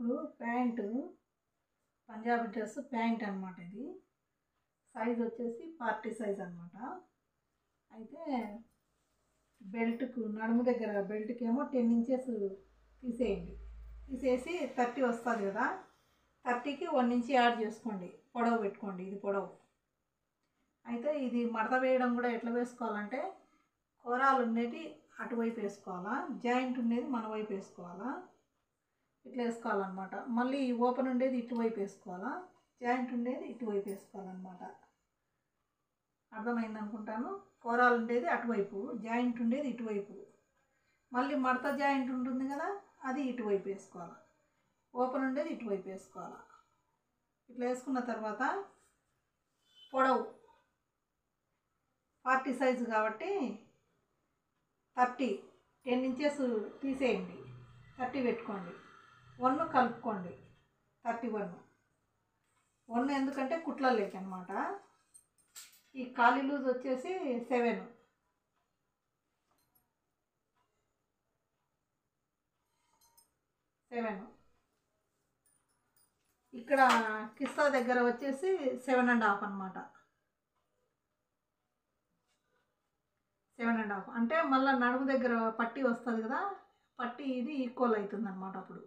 ఇప్పుడు pant Punjabi dress pant అనమాట. ఇది సైజ్ వచ్చేసి 40 సైజ్ అనమాట. అయితే బెల్ట్కు నడుము దగ్గర బెల్ట్కి ఏమో 10 ఇంచెస్ తీసేయండి. తీసేసి 30 వస్తుంది కదా, 30కి 1 ఇంచ్ యాడ్ చేసుకోండి, పొడవు పెట్టుకోండి. ఇది పొడవు. అయితే ఇది మడత వేయడం కూడా ఎట్లా వేసుకోవాలంటే, కోరాలు ఉండేది అటువైపు వేసుకోవాలా, జాయింట్ ఉండేది మన వైపు వేసుకోవాలా, ఇట్లా వేసుకోవాలన్నమాట. మళ్ళీ ఓపెన్ ఉండేది ఇటువైపు వేసుకోవాలా, జాయింట్ ఉండేది ఇటువైపు వేసుకోవాలన్నమాట. అర్థమైంది అనుకుంటాను. కోరాలు ఉండేది అటువైపు, జాయింట్ ఉండేది ఇటువైపు, మళ్ళీ మడత జాయింట్ ఉంటుంది కదా, అది ఇటువైపు వేసుకోవాలి, ఓపెన్ ఉండేది ఇటువైపు వేసుకోవాలి. ఇట్లా వేసుకున్న తర్వాత పొడవు 40 సైజు కాబట్టి 10 ఇంచెస్ తీసేయండి, 30 పెట్టుకోండి, 1 కలుపుకోండి, 1 ఎందుకంటే కుట్ల లేక అనమాట. ఈ ఖాళీ లూజ్ వచ్చేసి 7. ఇక్కడ కిస్తా దగ్గర వచ్చేసి 7.5 అనమాట. 7.5 అంటే మళ్ళీ నడుము దగ్గర పట్టీ వస్తుంది కదా, పట్టీ ఇది ఈక్వల్ అవుతుంది అనమాట. అప్పుడు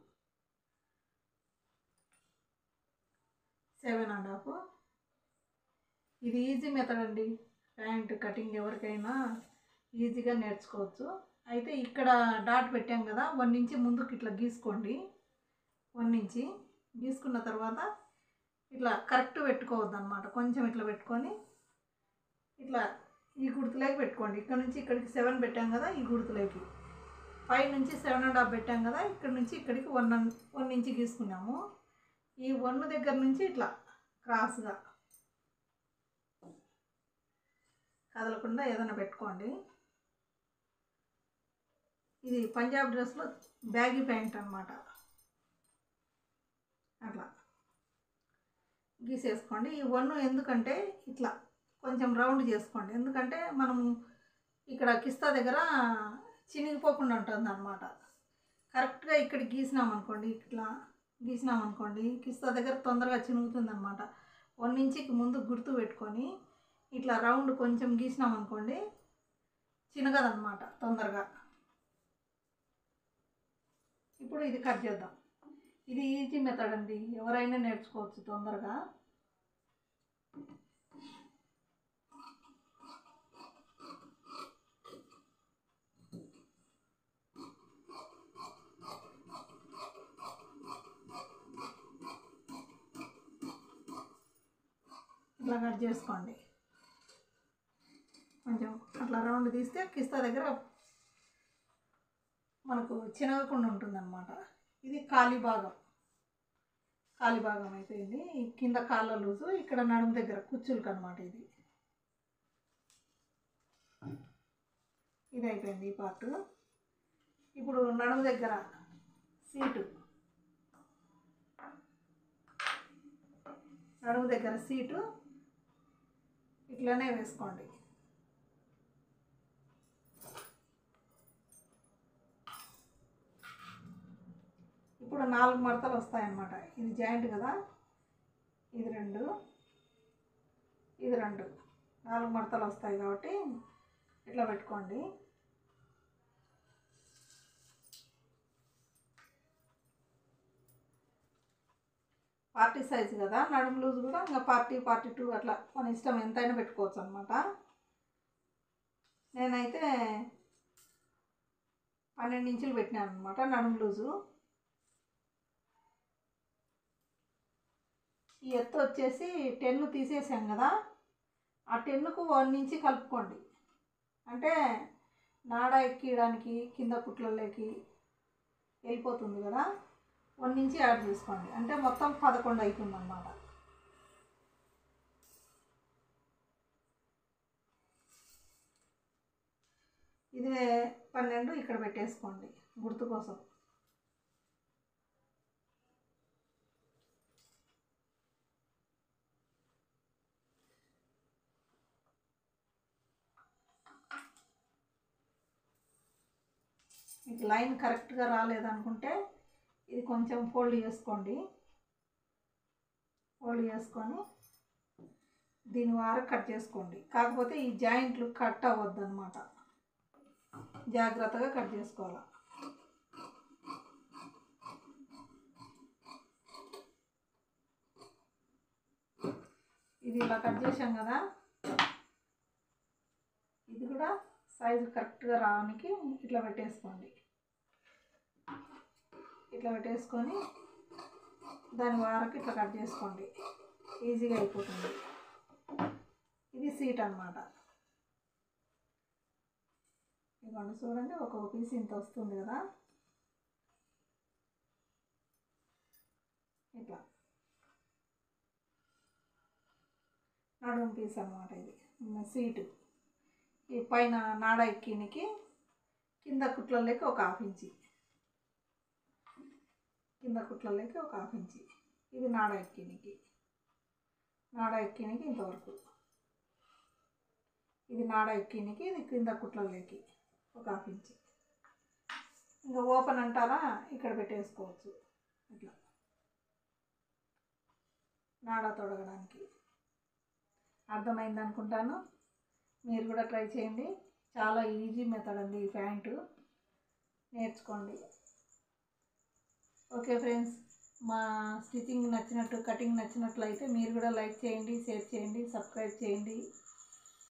7.5. ఇది ఈజీ మెథడ్ అండి. ప్యాంట్ కటింగ్ ఎవరికైనా ఈజీగా నేర్చుకోవచ్చు. అయితే ఇక్కడ డాట్ పెట్టాం కదా, 1 ఇంచ్ ముందుకు ఇట్లా గీసుకోండి. 1 ఇంచ్ గీసుకున్న తర్వాత ఇట్లా కరెక్ట్ పెట్టుకోవద్దు అనమాట. కొంచెం ఇట్లా పెట్టుకొని ఇట్లా ఈ గుర్తులోకి పెట్టుకోండి. ఇక్కడ నుంచి ఇక్కడికి 7 పెట్టాం కదా, ఈ గుర్తులోకి పై నుంచి 7.5 పెట్టాం కదా, ఇక్కడ నుంచి ఇక్కడికి 1 ఇంచ్ గీసుకున్నాము. ఈ 1 దగ్గర నుంచి ఇట్లా క్రాస్గా కదలకుండా ఏదైనా పెట్టుకోండి. ఇది పంజాబ్ డ్రెస్లో బ్యాగీ ప్యాంట్ అనమాట. అట్లా గీసేసుకోండి. ఈ 1 ఎందుకంటే ఇట్లా కొంచెం రౌండ్ చేసుకోండి, ఎందుకంటే మనము ఇక్కడ కిస్తా దగ్గర చినిగిపోకుండా ఉంటుంది అనమాట. కరెక్ట్గా ఇక్కడ గీసినామనుకోండి, ఇట్లా గీసినామనుకోండి, కిస్తా దగ్గర తొందరగా చినుగుతుంది అనమాట. 1 ఇంచ్కి ముందు గుర్తు పెట్టుకొని ఇట్లా రౌండ్ కొంచెం గీసినామనుకోండి, చినగదనమాట తొందరగా. ఇప్పుడు ఇది కట్ చేద్దాం. ఇది ఈజీ మెథడ్ అండి, ఎవరైనా నేర్చుకోవచ్చు తొందరగా. ఇట్లా కట్ చేసుకోండి. కొంచెం అట్లా రౌండ్ తీస్తే కిస్తా దగ్గర మనకు చినగకుండా ఉంటుందన్నమాట. ఇది ఖాళీ భాగం అయిపోయింది. కింద కాళ్ళ లూజు, ఇక్కడ నడుము దగ్గర కుచ్చులకు అనమాట. ఇది అయిపోయింది ఈ పార్ట్. ఇప్పుడు నడుము దగ్గర సీటు ఇట్లనే వేసుకోండి. ఇప్పుడు 4 మడతలు వస్తాయన్నమాట. ఇది జాయింట్ కదా, ఇది 2, ఇది 2, 4 మడతలు వస్తాయి కాబట్టి ఇట్లా పెట్టుకోండి. పార్టీ సైజు కదా, నడుము లూజ్ కూడా ఇంకా 42 అట్లా మన ఇష్టం, ఎంతైనా పెట్టుకోవచ్చు అనమాట. నేనైతే 12 ఇంచులు పెట్టినాను అనమాట నడుము లూజు. ఈ ఎత్తు వచ్చేసి 10 తీసేసాం కదా, ఆ 10కు 1 ఇంచ్ కలుపుకోండి. అంటే నాడ ఎక్కియడానికి కింద కుట్లలోకి వెళ్ళిపోతుంది కదా, 1 ఇంచ్ యాడ్ చేసుకోండి. అంటే మొత్తం 11 అవుతుంది అన్నమాట. ఇదే 12 ఇక్కడ పెట్టేసుకోండి గుర్తు కోసం. మీకు లైన్ కరెక్ట్గా రాలేదనుకుంటే ఇది కొంచెం ఫోల్డ్ చేసుకోండి. ఫోల్డ్ చేసుకొని దీని వార కట్ చేసుకోండి. కాకపోతే ఈ జాయింట్లు కట్ అవ్వద్దు అనమాట, జాగ్రత్తగా కట్ చేసుకోవాలి. ఇది ఇలా కట్ చేసాం కదా, ఇది కూడా సైజు కరెక్ట్గా రావడానికి ఇట్లా పెట్టేసుకోండి. ఇట్లా పెట్టేసుకొని దాని వారకు ఇట్లా కట్ చేసుకోండి, ఈజీగా అయిపోతుంది. ఇది సీట్ అన్నమాట. ఇదిగోండి చూడండి, ఒక్కొక్క పీస్ ఇంత వస్తుంది కదా, ఇట్లా నడుము పీస్ అన్నమాట. ఇది సీటు ఈ పైన నాడ ఎక్కినికి కింద కుట్లలోకి ఒక 1/2 ఇంచి, కింద కుట్లలోకి ఒక 1/2 ఇంచి. ఇది నాడ ఎక్కినికి ఇంతవరకు. ఇది నాడ ఎక్కినికి, ఇది కింద కుట్లలోకి ఒక 1/2 ఇంచి. ఇంకా ఓపెన్ అంటారా ఇక్కడ పెట్టేసుకోవచ్చు, ఇట్లా నాడ తొడగడానికి. అర్థమైంది అనుకుంటాను, మీరు కూడా ట్రై చేయండి. చాలా ఈజీ మెథడ్ అండి ఈ ప్యాంటు, నేర్చుకోండి. ఓకే ఫ్రెండ్స్, మా స్టిచ్చింగ్ నచ్చినట్టు, కటింగ్ నచ్చినట్లయితే మీరు కూడా లైక్ చేయండి, షేర్ చేయండి, సబ్స్క్రైబ్ చేయండి.